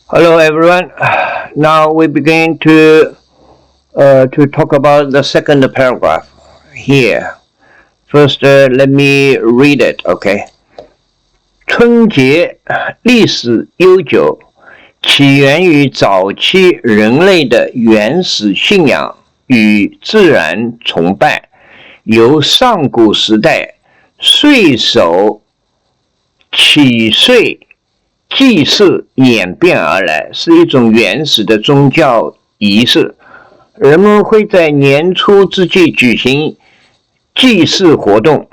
Hello, everyone. Now we begin to talk about the second paragraph here. First, let me read it. Okay. 春节历史悠久，起源于早期人类的原始信仰与自然崇拜，由上古时代岁首起岁祭祀演变而来，是一种原始的宗教仪式。人们会在年初之际举行祭祀活动，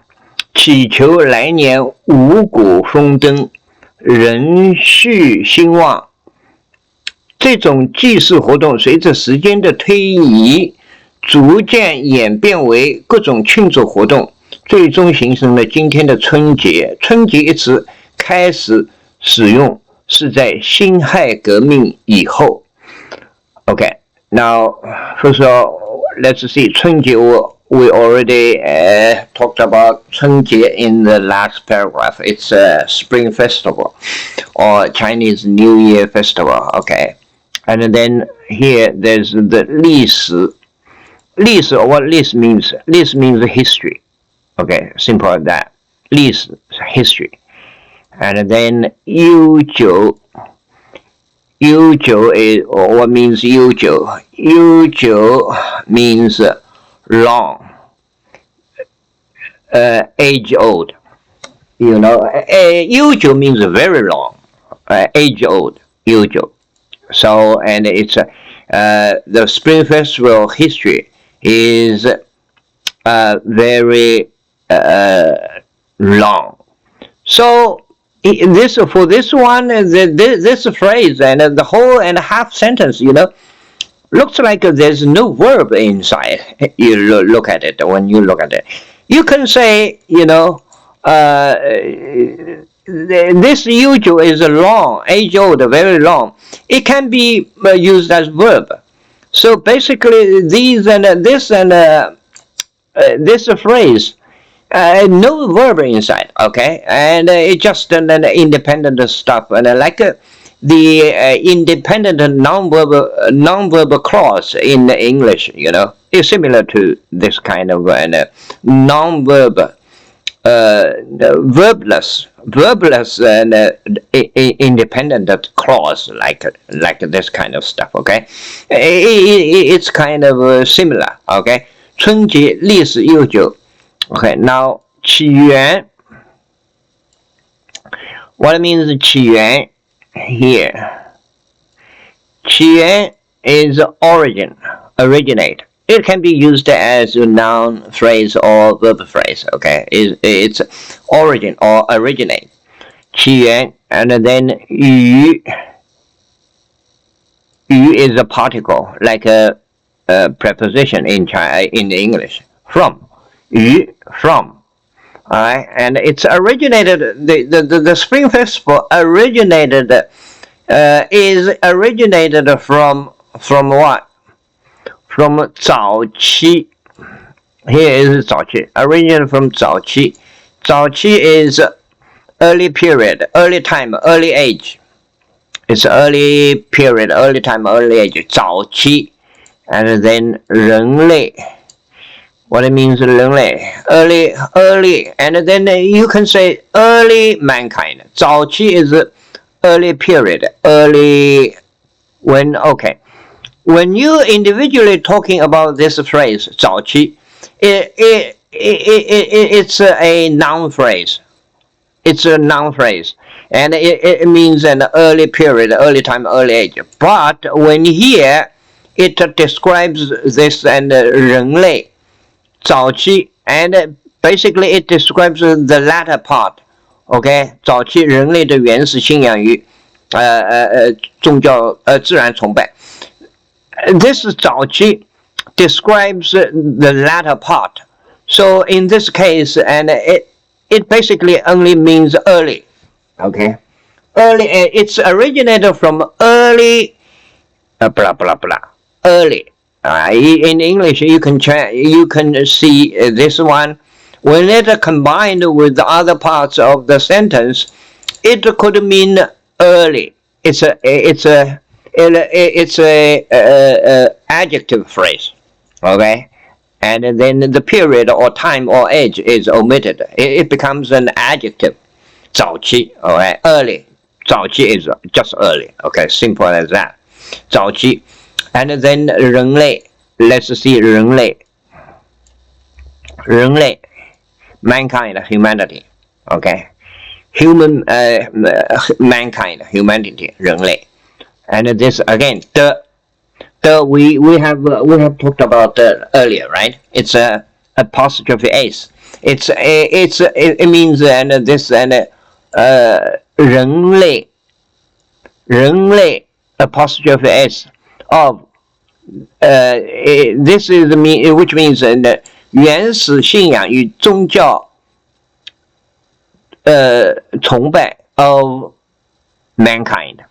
祈求来年五谷丰登、人畜兴旺。这种祭祀活动随着时间的推移，逐渐演变为各种庆祝活动，最终形成了今天的春节。春节一词开始使用是在辛亥革命以后。Okay, now first of all, let's see 春节. We already talked about 春节 in the last paragraph. It's a spring festival or Chinese New Year festival. Okay, and then here there's the 历史. 历史, what 历史 means? 历史 means history. Okay, simple as that. 历史 history. And then 悠久is what means 悠久? 悠久 means long, age old. You know, 悠久 means very long, age old. 悠久. So, and it's the Spring Festival history is very long. So for this one, this phrase and the whole and half sentence, looks like there's no verb inside. You look at it when you look at it. You can say, this usual is long, age old, very long. It can be used as verb. So basically, these and this and this phrase. No verb inside, okay, and it's just an independent stuff, and like the independent non-verbal clause in English, is similar to this kind of non-verb, verbless and independent clause, like this kind of stuff, okay. It's kind of similar, okay. 春节历史悠久. Okay, now 起源. What means 起源 here? 起源 is origin, originate. It can be used as a noun phrase or verb phrase. Okay, it's origin or originate. 起源, and then 于 is a particle, like a preposition in English. From. 于 from. Alright, and it's originated, the Spring Festival originated, is originated from what? From 早期. Here is 早期, originated from 早期. 早期 is early period, early time, early age. It's early period, early time, early age. 早期. And then 人类. What it means 人类 early, and then you can say early mankind. 早期 is early period, early when, okay. When you individually talking about this phrase 早期, it's a noun phrase. It's a noun phrase, and it means an early period, early time, early age. But when here it describes this and 人类早期, and basically it describes the latter part. Okay, 早期人类的原始信仰与宗教自然崇拜. This 早期 describes the latter part. So in this case, and it basically only means early. Okay, early. It's originated from early. Blah blah blah. Early. In English, you can see this one. When it combined with the other parts of the sentence, it could mean early. it's a adjective phrase, okay, and then the period or time or age is omitted. It becomes an adjective. 早期 okay, early. 早期 is just early, okay, simple as that. 早期 and then 人类 let's see 人类 mankind, humanity, okay, mankind, humanity 人类 and this again we have talked about earlier, right? It's a apostrophe s. It means and this and 人类 apostrophe s of this is the mean which means 原始信仰与宗教崇拜 of mankind.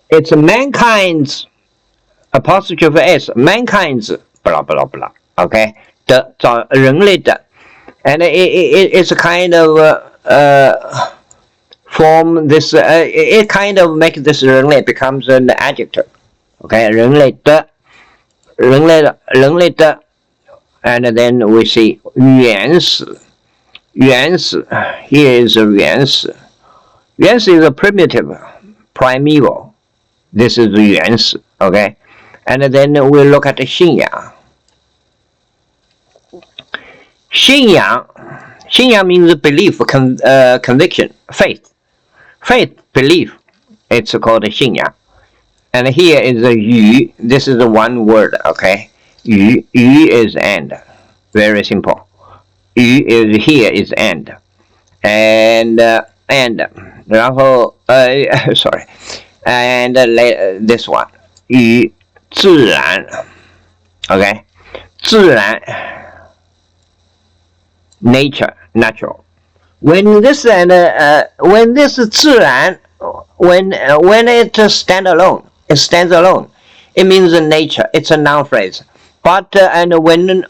It's mankind's apostrophe s, mankind's blah blah blah. Okay, 的找人类的 and it's a kind of form this it kind of makes this 人类 becomes an adjective. Okay, 人类的 and then we see 原始 here is 原始 is a primitive, primeval. This is 原始 okay, and then we look at the 信仰 means belief, conviction, faith, belief. It's called 信仰 and here is a 语 this is the one word, okay, 语 is and, very simple. 语 is here is and 然后sorry and this one 语自然 okay, 自然 nature, natural. When this and when this 自然 when it stands alone, it means nature. It's a noun phrase. But and when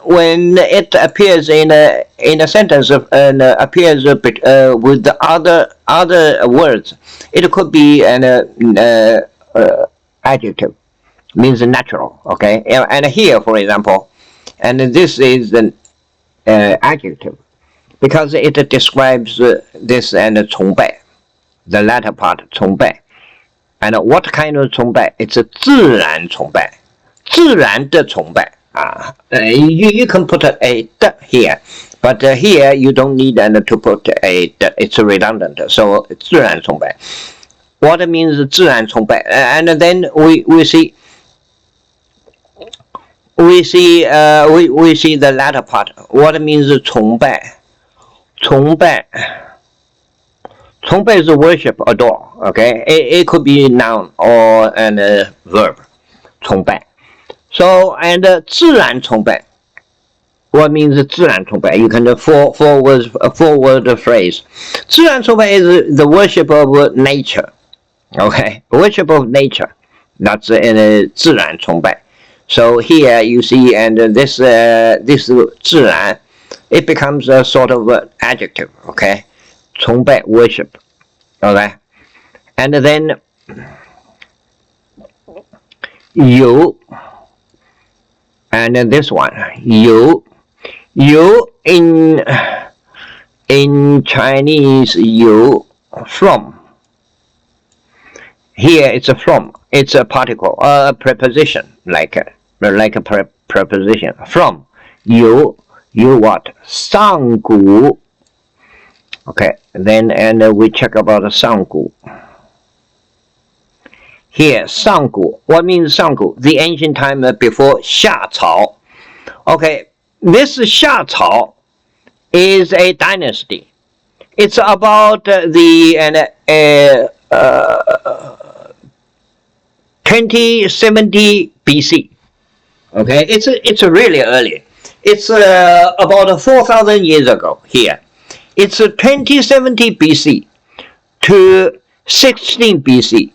it appears in a sentence and appears with the other words, it could be an adjective, means natural. Okay, and here, for example, and this is an adjective because it describes this and 崇拜, the latter part 崇拜. And what kind of 崇拜? It's a 自然崇拜, 自然的崇拜. You can put a 的 here, but here you don't need to put a 的, it's redundant. So 自然崇拜. What means 自然崇拜? And then we see the latter part. What means 崇拜? 崇拜 is worship, adore. Okay, it could be noun or a verb. 崇拜. So and 自然崇拜. What means 自然崇拜? You can four-word phrase. 自然崇拜 is the worship of nature. Okay, worship of nature. That's in 自然崇拜. So here you see and this 自然, it becomes a sort of adjective. Okay, 崇拜 worship. Okay, and then 有 and this one 有 in Chinese 有 from. Here it's a from. It's a particle, a preposition, like a preposition. From 有 what? 上古. Okay, then and we check about 上古. Here 上古. What means 上古? The ancient time before 夏朝. Okay, this 夏朝 is a dynasty. It's about the 2070 BC. Okay, it's really early. It's about 4,000 years ago here. It's 2070 BC to 16 BC.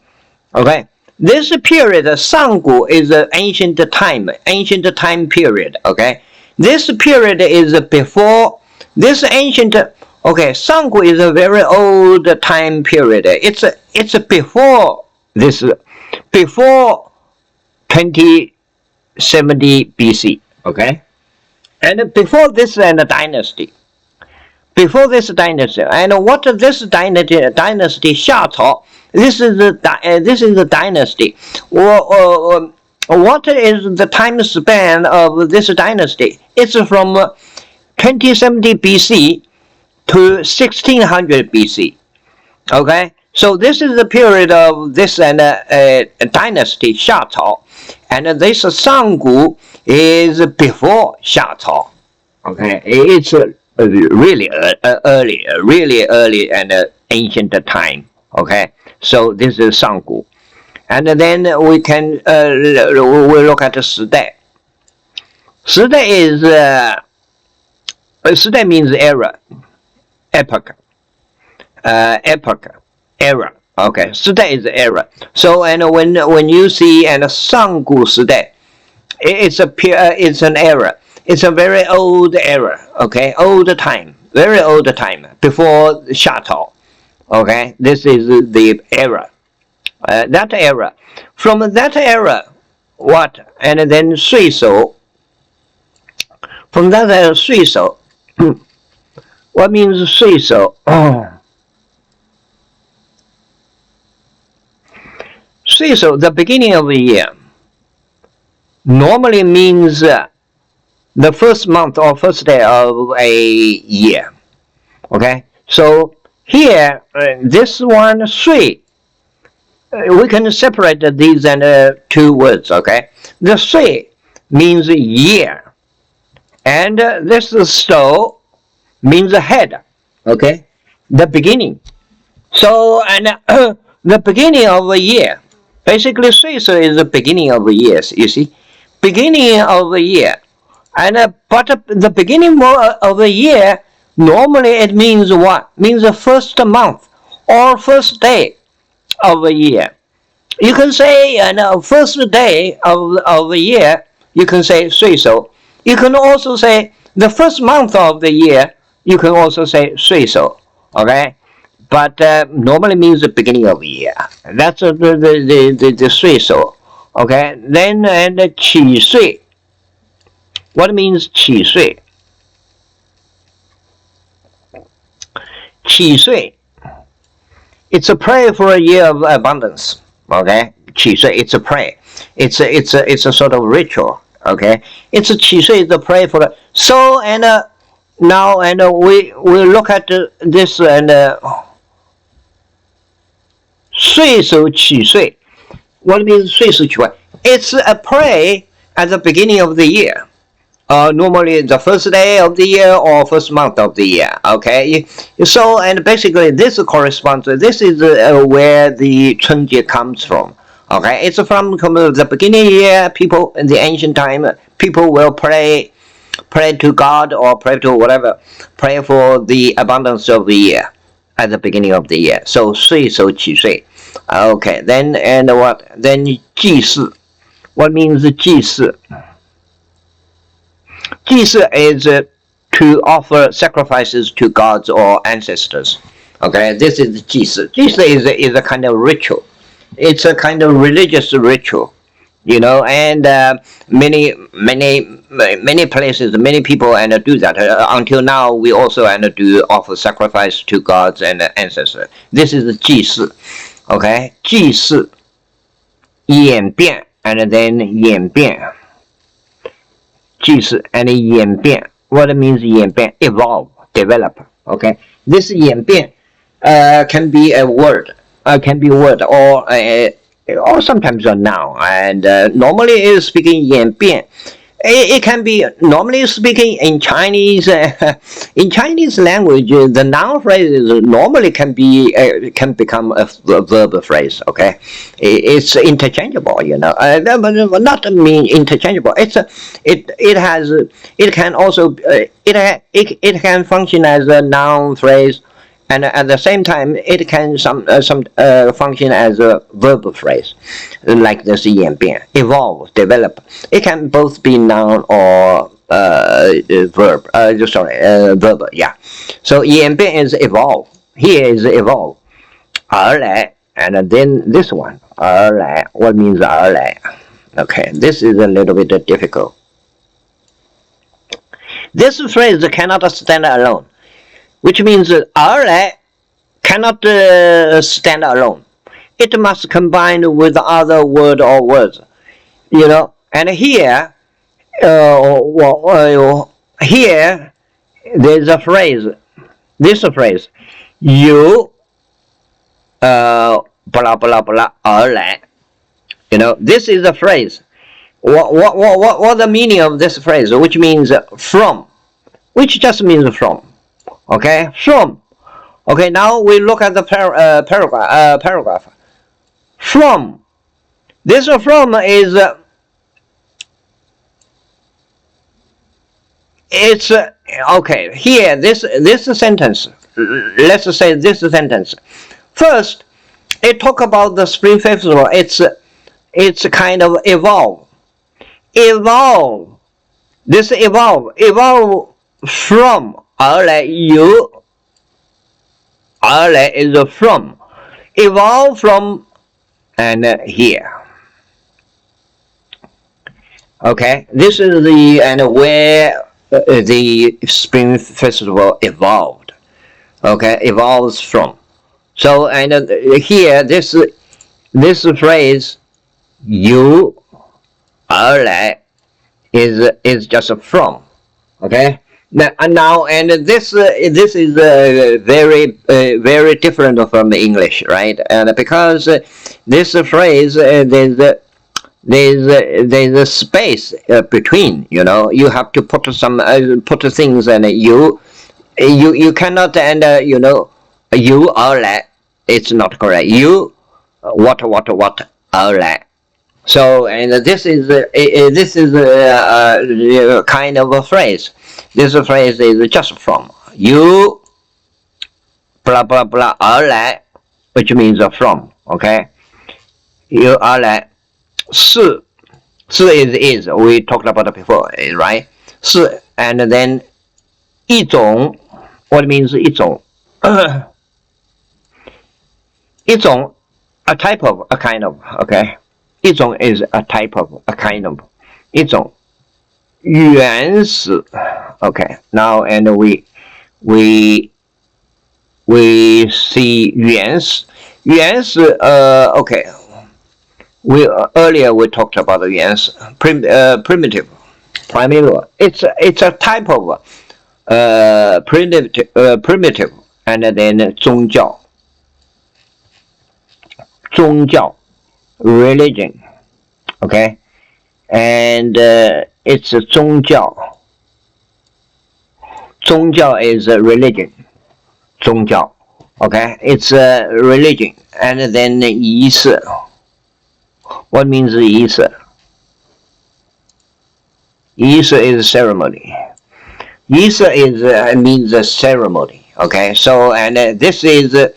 Okay, this period, 上古 is an ancient time period. Okay, this period is before this ancient. Okay, 上古 is a very old time period. It's before This is before 2070 BC. Okay, and before this and dynasty. Before this dynasty, and what this dynasty Xia Cao, this is the dynasty. What is the time span of this dynasty? It's from 2070 BC to 1600 BC. Okay, so this is the period of this dynasty Xia Cao, and this Sanggu is before Xia Cao. Okay, it's really early and ancient time. Okay, so this is Sanggu, and then we can we look at Shidai. Shidai is Shidai means era, epoch, era. Okay, Shidai is era. So and when you see Sanggu Shidai, it's an era. It's a very old era, okay, old time, very old time, before Xia Cao, okay, this is the era, that era. From that era, what, and then Sui Shou, from that era, Sui Shou, what means Sui Shou? Sui Shou, the beginning of the year, normally means the first month or first day of a year. Okay, so here this one Sui, we can separate these two words. Okay, the Sui means year, and this Shou means head. Okay, the beginning. So and the beginning of a year, basically Sui Shou is the beginning of the years. You see, beginning of the year. And but the beginning of the year, normally it means what? Means the first month or first day of the year. You can say first day of the year, you can say Sui Shou. You can also say the first month of the year, you can also say Sui Shou. Okay? But normally means the beginning of the year. That's the Sui Shou. Okay? Then and Qi Sui. What means Qi Sui? Qi Sui, it's a prayer for a year of abundance. Okay, Qi Sui, it's a prayer. It's a sort of ritual. Okay, it's a Qi Sui, the prayer for. So and now and we look at this and Sui Shou Qi Sui. What means Sui Shou Qi Sui? It's a prayer at the beginning of the year. Normally the first day of the year or first month of the year. Okay, so and basically this corresponds. This is where the Chunjie comes from. Okay, it's from the beginning of the year. People in the ancient time, people will pray to God or pray to whatever, pray for the abundance of the year at the beginning of the year. So Sui Shou Qi Sui. Okay, then and what? Then Ji Si. What means Ji Si? Ji Si is to offer sacrifices to gods or ancestors. Okay, this is Ji Si. Ji Si is a kind of ritual. It's a kind of religious ritual, you know, and many places, many people do that. Until now, we also do offer sacrifice to gods and ancestors. This is Ji Si. Okay, Ji Si, 演变 and then 演变。Ji Si and 演变. What means 演变? Evolve, develop. Okay, this 演变 can be a word, or sometimes a noun. And normally is speaking 演变. It can be normally speaking in Chinese. In Chinese language, the noun phrases normally can become a verb phrase. Okay, it's interchangeable. You know, not mean interchangeable. It can also it can function as a noun phrase, and at the same time it can function as a verb phrase, like this 演变, evolve, develop. It can both be noun or verb. Verb. Yeah. So 演变 is evolve. Here is evolve. 而来 and then this one 而来. What means 而来? Okay, this is a little bit difficult. This phrase cannot stand alone, which means 而来 cannot stand alone. It must combine with other word or words, you know. And here, here there's a phrase. This phrase, you blah blah blah 而来. You know, this is a phrase. What the meaning of this phrase? Which means from, which just means from. Okay, from. Okay, now we look at the paragraph. From. This from is it's okay. Here, this sentence. Let's say this sentence. First, it talk about the Spring Festival. It's kind of evolve. This evolve from 而来 you 而来 is from. Evolve from and here. Okay, this is the and where the Spring Festival evolved. Okay, evolves from. So and here this phrase 由而来 is just from. Okay. Now and this is very different from English, right? And because this phrase there's a space between, you know, you have to put some put things, and you cannot, and you know, 由而来 it's not correct. You what 而来. So and this is a kind of a phrase. This phrase is just from. You blah blah blah 而来, which means from. Okay. 由而来. 是 is we talked about it before, right? 是 and then 一种 what means 一种一种 a type of, a kind of. Okay. 一种 is a type of, a kind of. 一种原始. Okay. Now and we see 原始 okay. Earlier we talked about the 原始 primitive. It's a type of primitive and then 宗教 religion. Okay. And it's a 宗教 is a religion. 宗教 okay, it's a religion. And then 仪式. What means 仪式? 仪式 is ceremony. 仪式 is means a ceremony. Okay, so and this and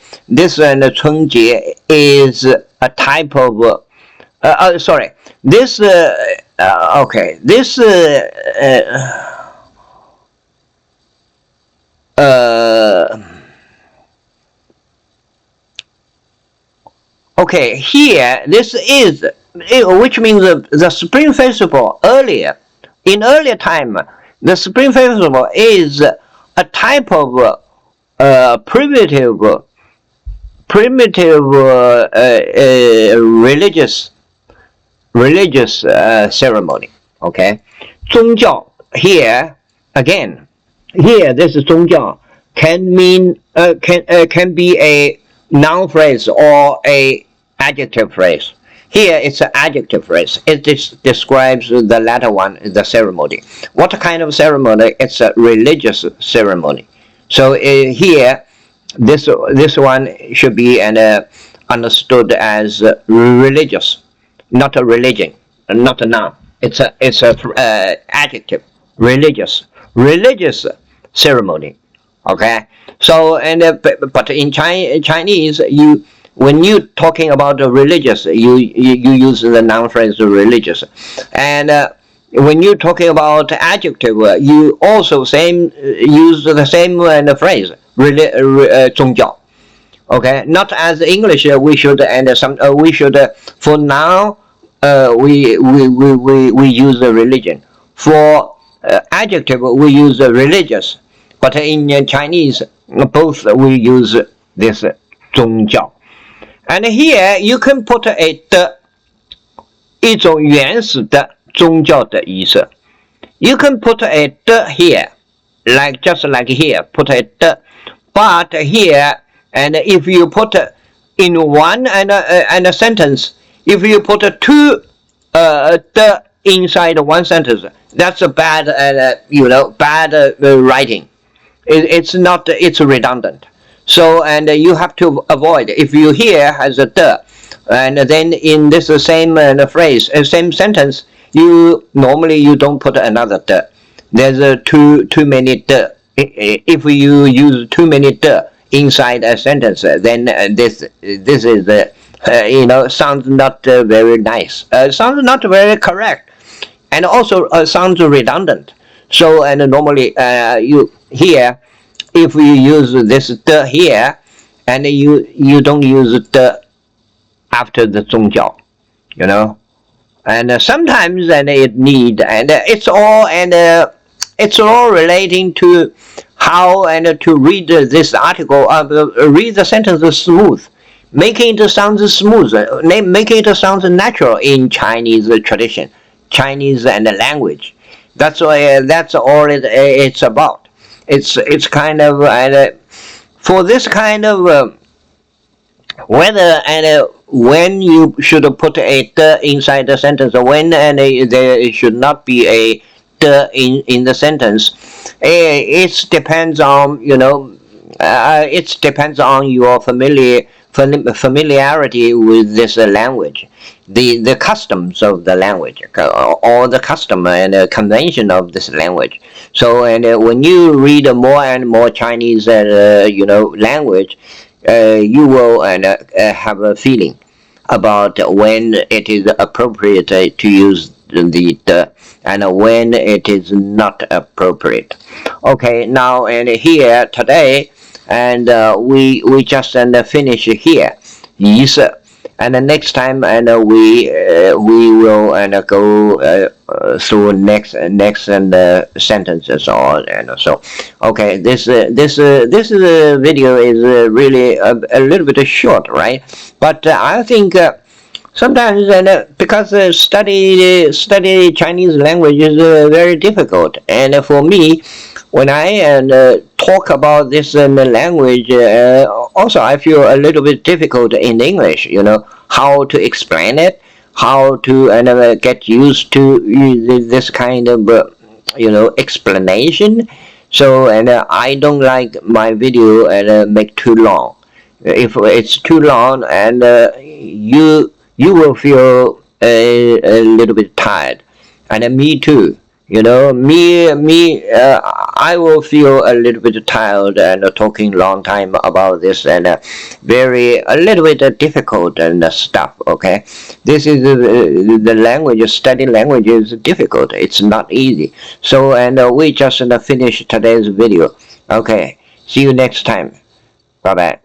春节 is a type of sorry, this okay, this okay, here this is, which means the Spring Festival earlier, in earlier time, the Spring Festival is a type of primitive religious ceremony. Okay, 宗教 here again. Here this 宗教 can mean can be a noun phrase or a adjective phrase. Here it's an adjective phrase. It describes the latter one, the ceremony. What kind of ceremony? It's a religious ceremony. So here, this one should be understood as religious, not a religion, not a noun. It's a adjective, religious ceremony. Okay. So but in Chinese, when you talking about religious, you use the noun phrase religious, and when you talking about adjective, you also use the same phrase 宗教. Okay, not as English. We should and some we should for now. We use the religion. For adjective, we use religious. But in Chinese, both we use this 宗教. And here you can put a 的一种原始的宗教的意思. You can put a 的 here, like just like here, put a 的. But here, and if you put in one and a sentence, if you put two the inside one sentence, that's a bad bad writing. It's not, it's redundant. So and you have to avoid, if you here has a the, and then in this same phrase, same sentence, you normally you don't put another the. There's too many the. If you use too many the inside a sentence, then this is sounds not very nice. Sounds not very correct, and also sounds redundant. So and normally you here, if you use this the here, and you don't use the after the 宗教, and sometimes and it need, and it's all relating to how and to read this article, read the sentence smooth, making it sound smooth, making it sound natural in Chinese tradition, Chinese and language. That's all it's about. It's kind of for this kind of whether and when you should put a the inside the sentence, or when and there should not be a the in the sentence. It depends on it depends on your familiarity with this language, the customs of the language, or the custom and convention of this language. So and when you read more and more Chinese language, you will have a feeling about when it is appropriate to use the and when it is not appropriate. Okay, now and here today, and we just finish here. Yes, and the next time and we will and go through next and sentences or and so. Okay, this video is really a little bit short, right? But I think sometimes because study Chinese language is very difficult, and for me, when I talk about this language, also I feel a little bit difficult in English. How to explain it, how to get used to this kind of explanation. So and I don't like my video and make too long. If it's too long, and you will feel a little bit tired, and me too. I will feel a little bit tired and talking long time about this and a little bit difficult and stuff. Okay, this is the language. Study language is difficult. It's not easy. So and we just finish today's video. Okay, see you next time. Bye bye.